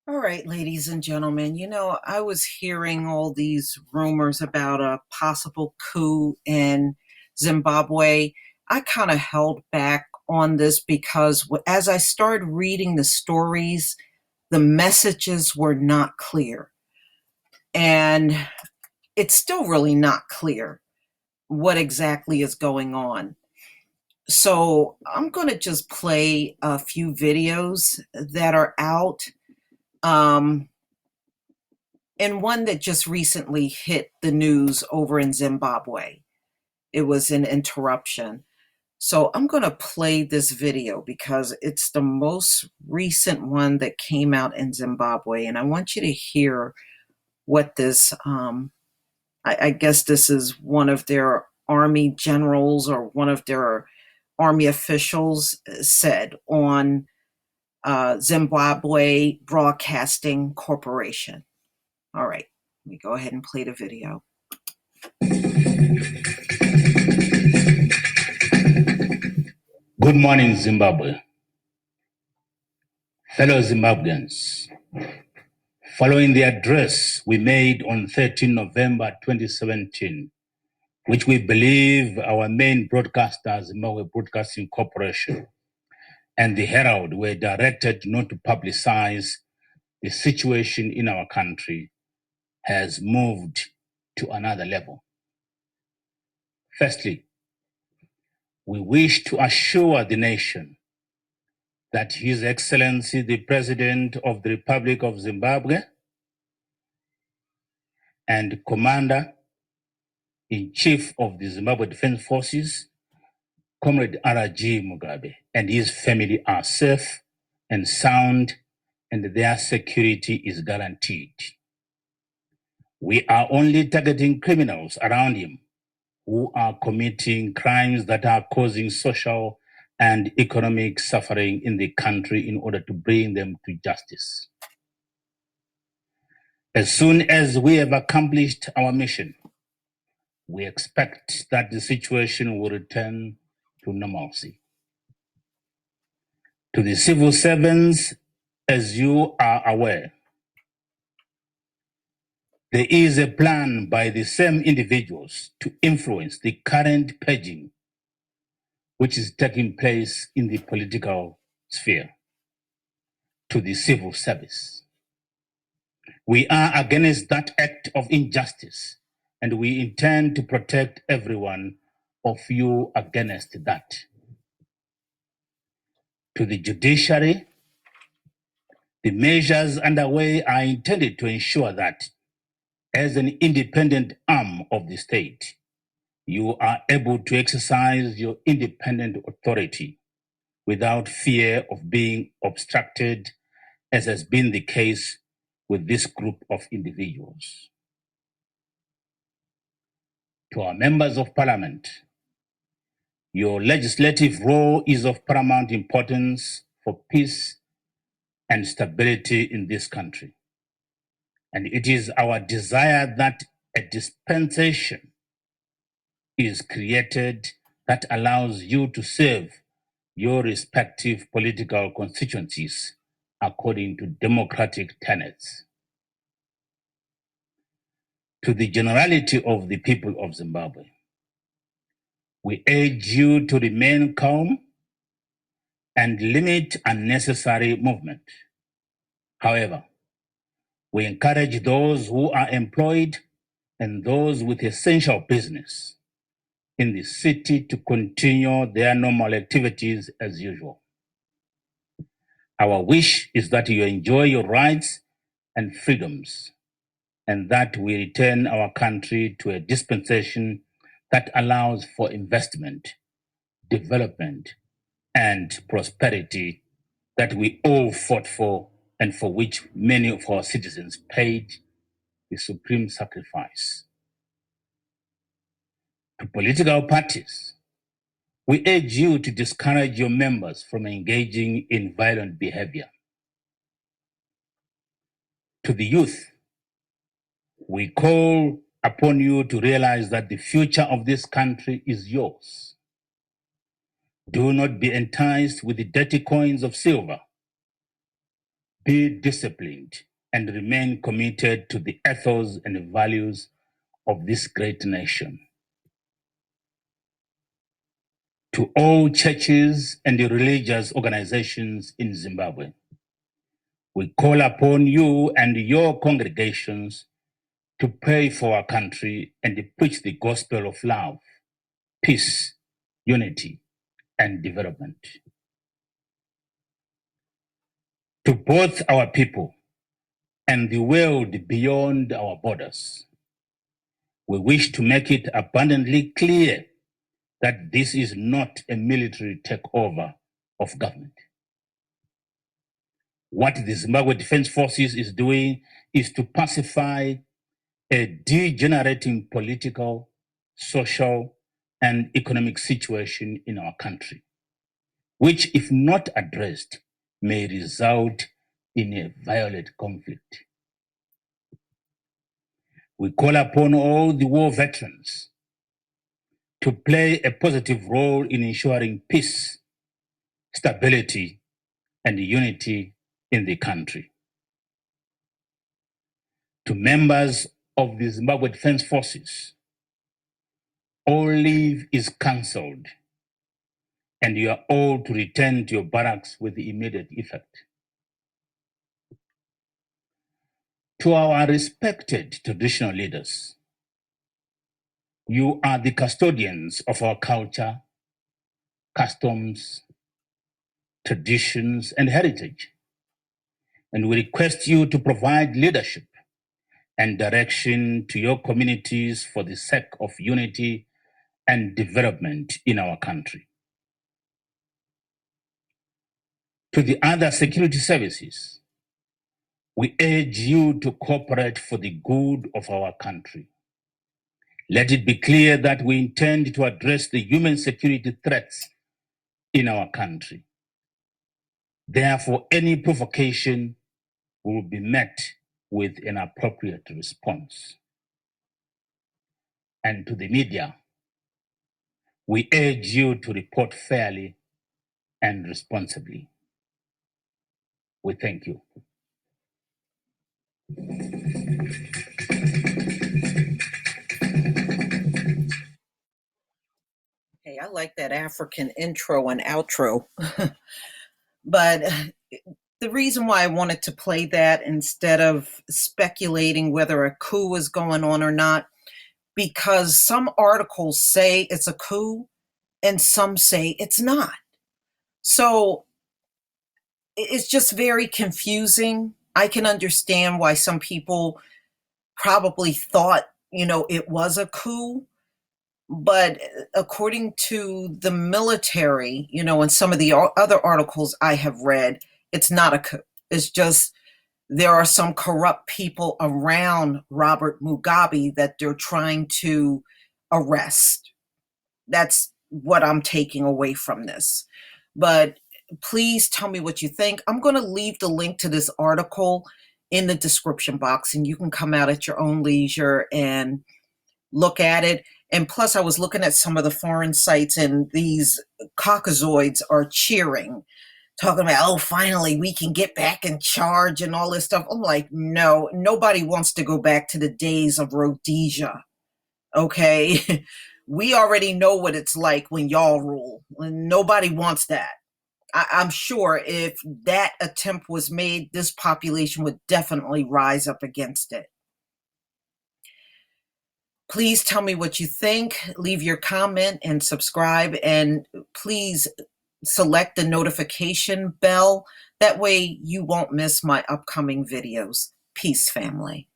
All right, ladies and gentlemen, I was hearing all these rumors about a possible coup in Zimbabwe. I kind of held back on this because as I started reading the stories, the messages were not clear. And it's still really not clear what exactly is going on. So I'm going to just play a few videos that are out. Um, and one that just recently hit the news over in Zimbabwe. It was an interruption. So I'm going to play this video because it's the most recent one that came out in Zimbabwe. And I want you to hear what this, I guess this is one of their army generals or one of their army officials said on Zimbabwe Broadcasting Corporation. All right, let me go ahead and play the video. Good morning, Zimbabwe. Fellow Zimbabweans, following the address we made on 13 November 2017, which we believe our main broadcaster, Zimbabwe Broadcasting Corporation, and the Herald were directed not to publicize the situation in our country, has moved to another level. Firstly, we wish to assure the nation that His Excellency, the President of the Republic of Zimbabwe and Commander-in-Chief of the Zimbabwe Defense Forces, Comrade R.G. Mugabe, and his family are safe and sound, and their security is guaranteed. We are only targeting criminals around him who are committing crimes that are causing social and economic suffering in the country in order to bring them to justice. As soon as we have accomplished our mission, we expect that the situation will return to normalcy. To the civil servants, as you are aware, there is a plan by the same individuals to influence the current purging which is taking place in the political sphere to the civil service. We are against that act of injustice, and we intend to protect everyone of you against that. To the judiciary, the measures underway are intended to ensure that, as an independent arm of the state, you are able to exercise your independent authority without fear of being obstructed, as has been the case with this group of individuals. To our members of parliament, your legislative role is of paramount importance for peace and stability in this country. And it is our desire that a dispensation is created that allows you to serve your respective political constituencies according to democratic tenets. To the generality of the people of Zimbabwe, we urge you to remain calm and limit unnecessary movement. However, we encourage those who are employed and those with essential business in the city to continue their normal activities as usual. Our wish is that you enjoy your rights and freedoms, and that we return our country to a dispensation that allows for investment, development, and prosperity that we all fought for and for which many of our citizens paid the supreme sacrifice. To political parties, we urge you to discourage your members from engaging in violent behavior. To the youth, we call upon you to realize that the future of this country is yours. Do not be enticed with the dirty coins of silver. be disciplined, and remain committed to the ethos and values of this great nation. To all churches and religious organizations in Zimbabwe, we call upon you and your congregations to pray for our country and preach the gospel of love, peace, unity, and development. To both our people and the world beyond our borders, we wish to make it abundantly clear that this is not a military takeover of government. What the Zimbabwe Defense Forces is doing is to pacify a degenerating political, social, and economic situation in our country, which, if not addressed, may result in a violent conflict. We call upon all the war veterans to play a positive role in ensuring peace, stability, and unity in the country. To members of the Zimbabwe Defense Forces, all leave is cancelled, and you are all to return to your barracks with immediate effect. To our respected traditional leaders, you are the custodians of our culture, customs, traditions, and heritage. And we request you to provide leadership and direction to your communities for the sake of unity and development in our country. To the other security services, we urge you to cooperate for the good of our country. Let it be clear that we intend to address the human security threats in our country. Therefore, any provocation will be met with an appropriate response. And to the media, we urge you to report fairly and responsibly. We thank you. Hey, I like that African intro and outro. But the reason why I wanted to play that instead of speculating whether a coup is going on or not, because some articles say it's a coup and some say it's not. So it's just very confusing. I can understand why some people probably thought, it was a coup. But according to the military, and some of the other articles I have read, it's not a coup. It's just there are some corrupt people around Robert Mugabe that they're trying to arrest. That's what I'm taking away from this. But please tell me what you think. I'm going to leave the link to this article in the description box, and you can come out at your own leisure and look at it. And plus, I was looking at some of the foreign sites, and these caucasoids are cheering, talking about, oh, finally, we can get back in charge and all this stuff. I'm like, no, nobody wants to go back to the days of Rhodesia, okay? We already know what it's like when y'all rule. Nobody wants that. I'm sure if that attempt was made, this population would definitely rise up against it. Please tell me what you think. Leave your comment and subscribe. And please select the notification bell. That way you won't miss my upcoming videos. Peace, family.